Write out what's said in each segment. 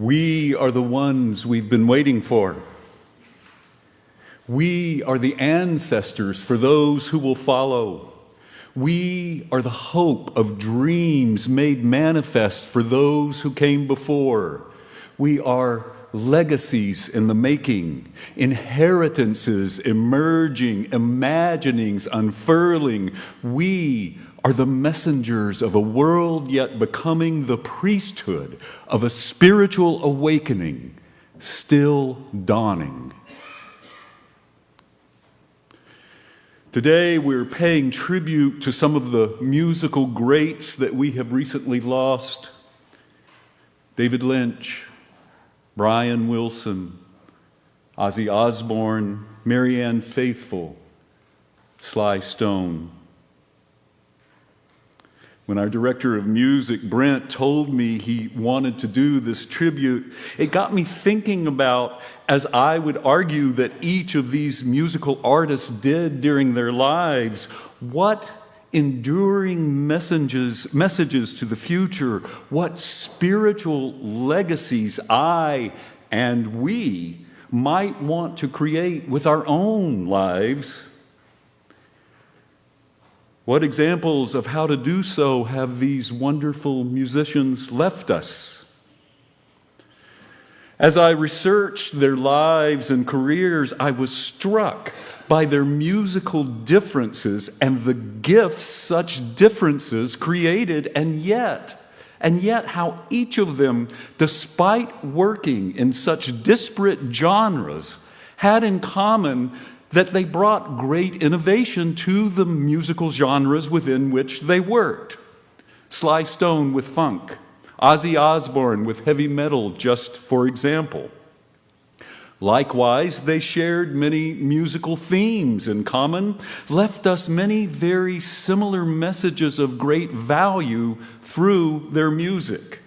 We are the ones we've been waiting for. We are the ancestors for those who will follow. We are the hope of dreams made manifest for those who came before. We are legacies in the making, inheritances emerging, imaginings unfurling. We are the messengers of a world yet becoming the priesthood of a spiritual awakening still dawning. Today we're paying tribute to some of the musical greats that we have recently lost. David Lynch, Brian Wilson, Ozzy Osbourne, Marianne Faithfull, Sly Stone. When our director of music, Brent, told me he wanted to do this tribute, it got me thinking about, as I would argue that each of these musical artists did during their lives, what enduring messages to the future, what spiritual legacies I and we might want to create with our own lives. What examples of how to do so have these wonderful musicians left us? As I researched their lives and careers, I was struck by their musical differences and the gifts such differences created, and yet how each of them, despite working in such disparate genres, had in common that they brought great innovation to the musical genres within which they worked. Sly Stone with funk, Ozzy Osbourne with heavy metal, just for example. Likewise, they shared many musical themes in common, left us many very similar messages of great value through their music.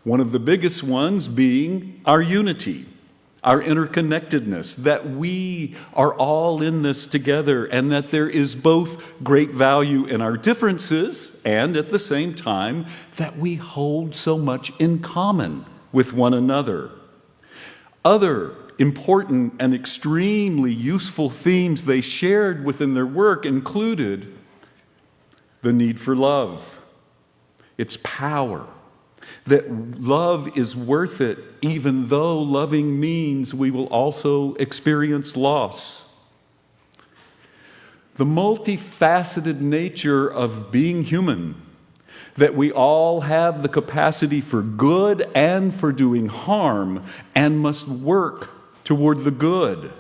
One of the biggest ones being our unity, our interconnectedness, that we are all in this together and that there is both great value in our differences and at the same time that we hold so much in common with one another. Other important and extremely useful themes they shared within their work included the need for love, its power, that love is worth it even though loving means we will also experience loss. The multifaceted nature of being human, that we all have the capacity for good and for doing harm and must work toward the good.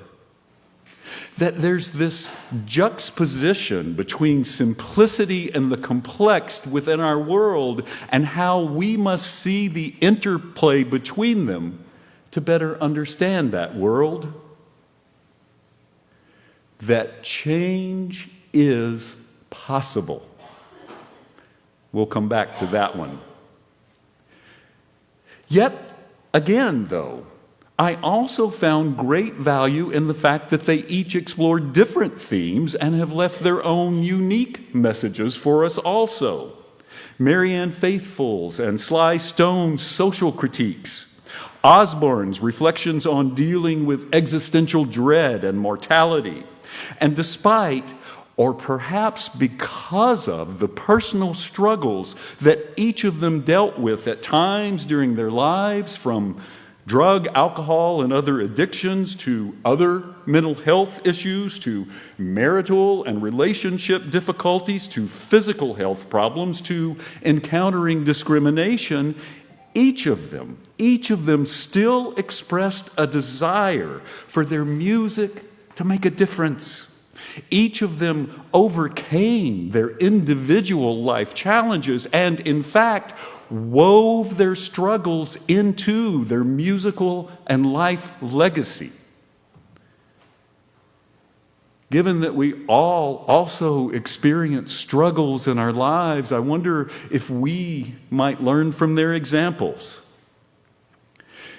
That there's this juxtaposition between simplicity and the complex within our world and how we must see the interplay between them to better understand that world. That change is possible. We'll come back to that one. Yet again, though, I also found great value in the fact that they each explored different themes and have left their own unique messages for us also. Marianne Faithfull's and Sly Stone's social critiques, Osbourne's reflections on dealing with existential dread and mortality, and despite, or perhaps because of, the personal struggles that each of them dealt with at times during their lives, from drug, alcohol, and other addictions, to other mental health issues, to marital and relationship difficulties, to physical health problems, to encountering discrimination, each of them still expressed a desire for their music to make a difference. Each of them overcame their individual life challenges and, in fact, wove their struggles into their musical and life legacy. Given that we all also experience struggles in our lives, I wonder if we might learn from their examples.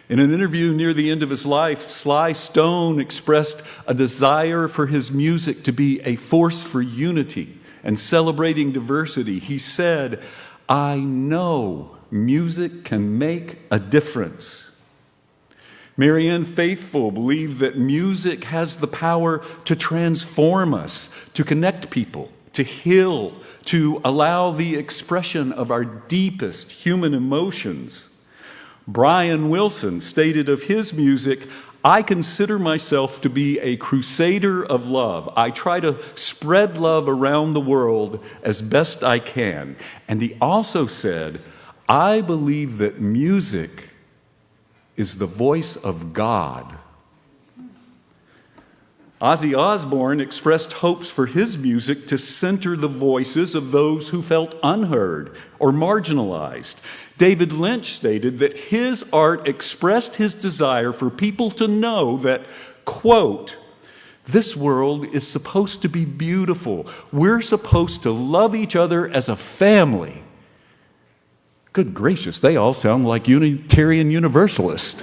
In an interview near the end of his life, Sly Stone expressed a desire for his music to be a force for unity and celebrating diversity. He said, "I know music can make a difference. Marianne Faithfull believed that music has the power to transform us, to connect people, to heal, to allow the expression of our deepest human emotions. Brian Wilson stated of his music, "I consider myself to be a crusader of love. I try to spread love around the world as best I can." And he also said, "I believe that music is the voice of God." Ozzy Osbourne expressed hopes for his music to center the voices of those who felt unheard or marginalized. David Lynch stated that his art expressed his desire for people to know that, quote, "This world is supposed to be beautiful. We're supposed to love each other as a family." Good gracious, they all sound like Unitarian Universalists.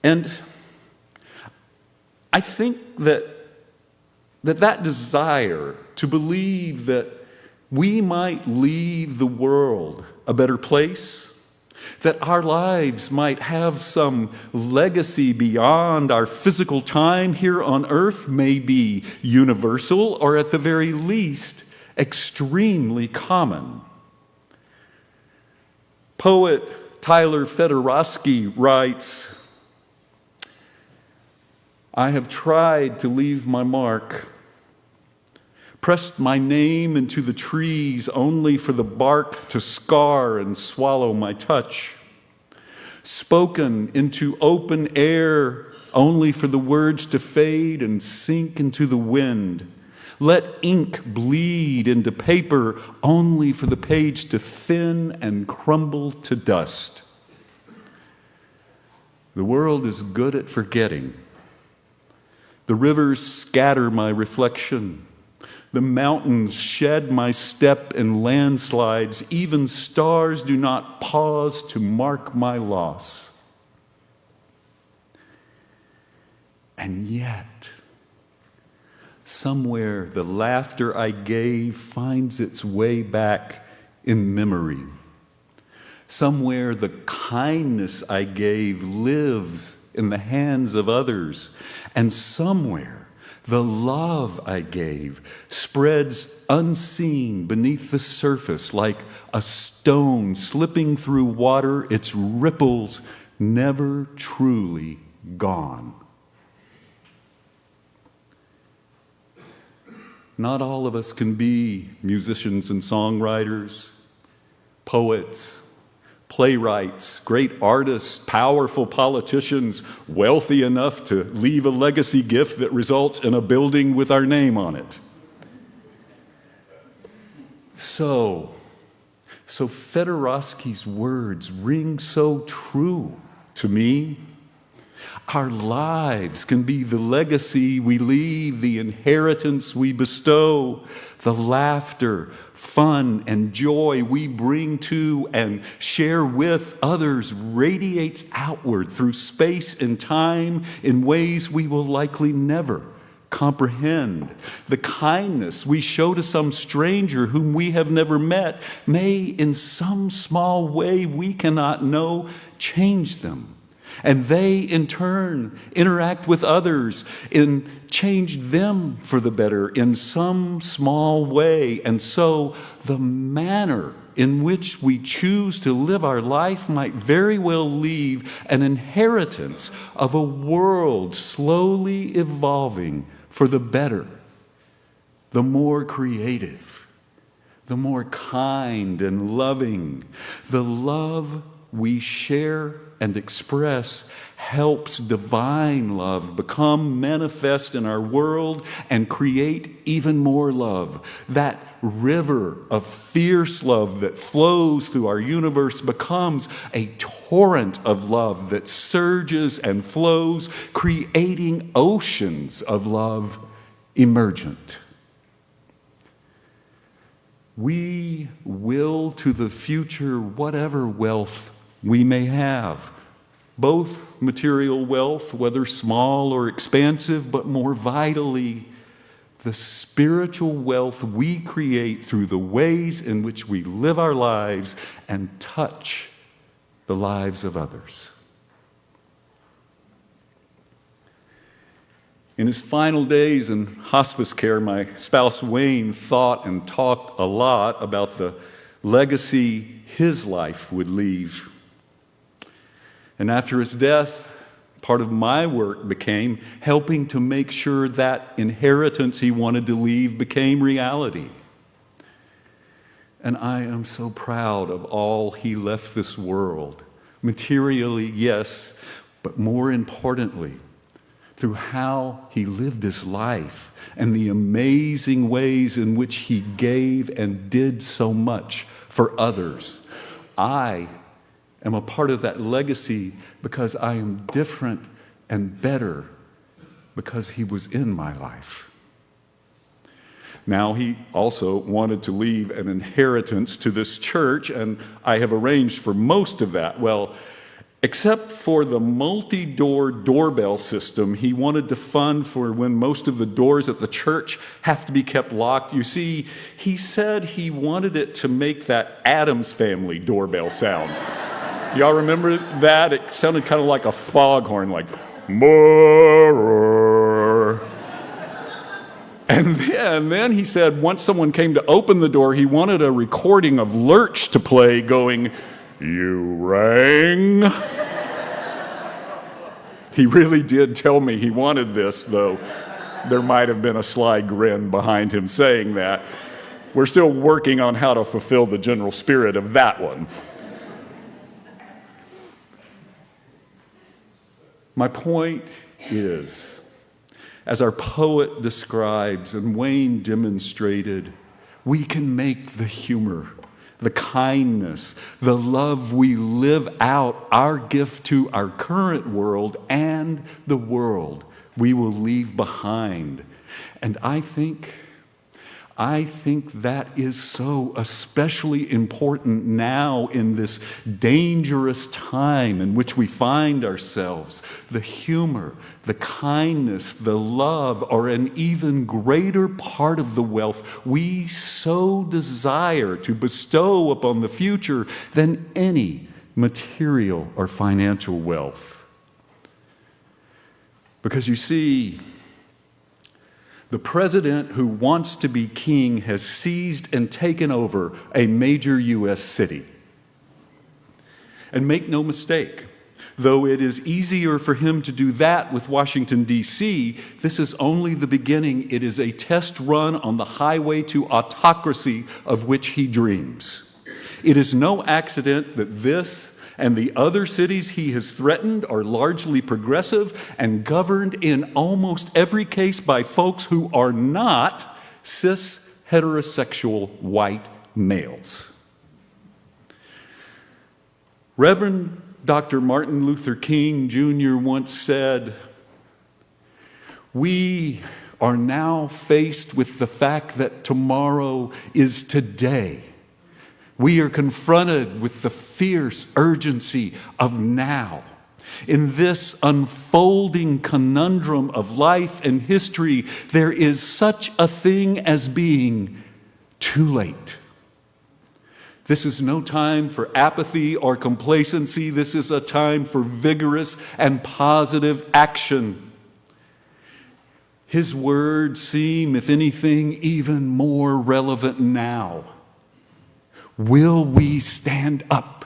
And I think that desire to believe that we might leave the world a better place, that our lives might have some legacy beyond our physical time here on earth may be universal, or at the very least, extremely common. Poet Tyler Fedorowski writes, "I have tried to leave my mark, pressed my name into the trees only for the bark to scar and swallow my touch, spoken into open air only for the words to fade and sink into the wind, let ink bleed into paper only for the page to thin and crumble to dust. The world is good at forgetting. The rivers scatter my reflection. The mountains shed my step in landslides. Even stars do not pause to mark my loss. And yet, somewhere the laughter I gave finds its way back in memory. Somewhere the kindness I gave lives in the hands of others. And somewhere the love I gave spreads unseen beneath the surface like a stone slipping through water, its ripples never truly gone." Not all of us can be musicians and songwriters, poets, playwrights, great artists, powerful politicians, wealthy enough to leave a legacy gift that results in a building with our name on it. So Fedorowski's words ring so true to me. Our lives can be the legacy we leave, the inheritance we bestow, the laughter, fun, and joy we bring to and share with others radiates outward through space and time in ways we will likely never comprehend. The kindness we show to some stranger whom we have never met may, in some small way we cannot know, change them. And they, in turn, interact with others and change them for the better in some small way. And so the manner in which we choose to live our life might very well leave an inheritance of a world slowly evolving for the better, the more creative, the more kind and loving. The love we share and express helps divine love become manifest in our world and create even more love. That river of fierce love that flows through our universe becomes a torrent of love that surges and flows, creating oceans of love emergent. We will to the future whatever wealth we may have, both material wealth, whether small or expansive, but more vitally, the spiritual wealth we create through the ways in which we live our lives and touch the lives of others. In his final days in hospice care, my spouse Wayne thought and talked a lot about the legacy his life would leave. And after his death, part of my work became helping to make sure that inheritance he wanted to leave became reality. And I am so proud of all he left this world. Materially, yes, but more importantly, through how he lived his life and the amazing ways in which he gave and did so much for others. I am a part of that legacy because I am different and better because he was in my life. Now, he also wanted to leave an inheritance to this church, and I have arranged for most of that. Well, except for the multi-door doorbell system he wanted to fund for when most of the doors at the church have to be kept locked. You see, he said he wanted it to make that Addams Family doorbell sound. Y'all remember that? It sounded kind of like a foghorn, like, "More." And then he said once someone came to open the door, he wanted a recording of Lurch to play going, "You rang?" He really did tell me he wanted this, though there might have been a sly grin behind him saying that. We're still working on how to fulfill the general spirit of that one. My point is, as our poet describes and Wayne demonstrated, we can make the humor, the kindness, the love we live out our gift to our current world and the world we will leave behind. And I think that is so especially important now in this dangerous time in which we find ourselves. The humor, the kindness, the love are an even greater part of the wealth we so desire to bestow upon the future than any material or financial wealth. Because you see, the president who wants to be king has seized and taken over a major U.S. city. And make no mistake, though it is easier for him to do that with Washington, D.C., this is only the beginning. It is a test run on the highway to autocracy of which he dreams. It is no accident that this and the other cities he has threatened are largely progressive and governed in almost every case by folks who are not cis heterosexual white males. Reverend Dr. Martin Luther King Jr. once said, "We are now faced with the fact that tomorrow is today. We are confronted with the fierce urgency of now. In this unfolding conundrum of life and history, there is such a thing as being too late." This is no time for apathy or complacency. This is a time for vigorous and positive action. His words seem, if anything, even more relevant now. Will we stand up?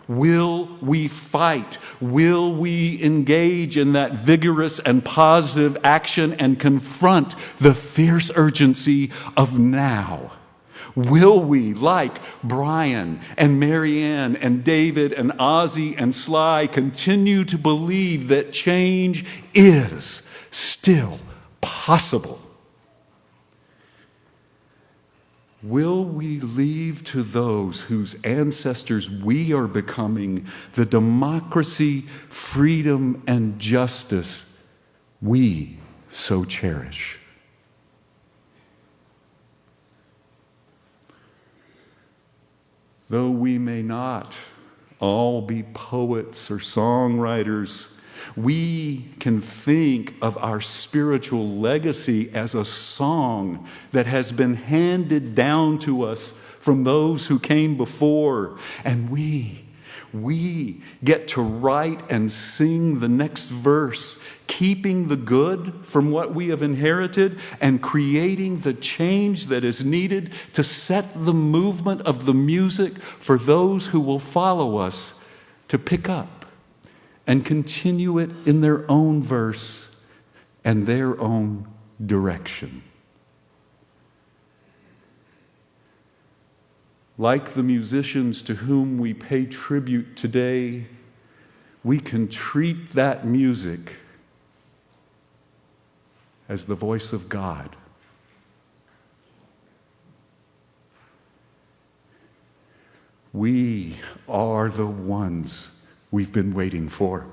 Will we fight? Will we engage in that vigorous and positive action and confront the fierce urgency of now? Will we, like Brian and Marianne and David and Ozzy and Sly, continue to believe that change is still possible? Will we leave to those whose ancestors we are becoming the democracy, freedom, and justice we so cherish? Though we may not all be poets or songwriters, we can think of our spiritual legacy as a song that has been handed down to us from those who came before. And we we get to write and sing the next verse, keeping the good from what we have inherited and creating the change that is needed to set the movement of the music for those who will follow us to pick up and continue it in their own verse and their own direction. Like the musicians to whom we pay tribute today, we can treat that music as the voice of God. We are the ones we've been waiting for.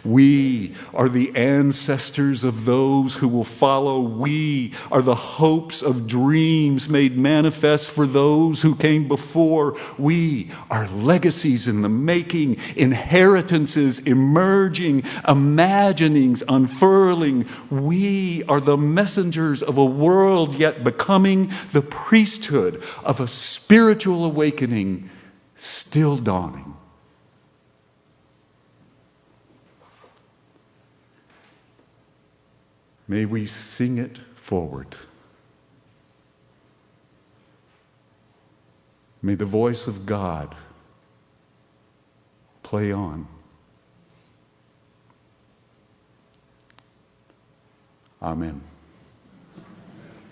We are the ancestors of those who will follow. We are the hopes of dreams made manifest for those who came before. We are legacies in the making, inheritances emerging, imaginings unfurling. We are the messengers of a world yet becoming, the priesthood of a spiritual awakening still dawning. May we sing it forward. May the voice of God play on. Amen.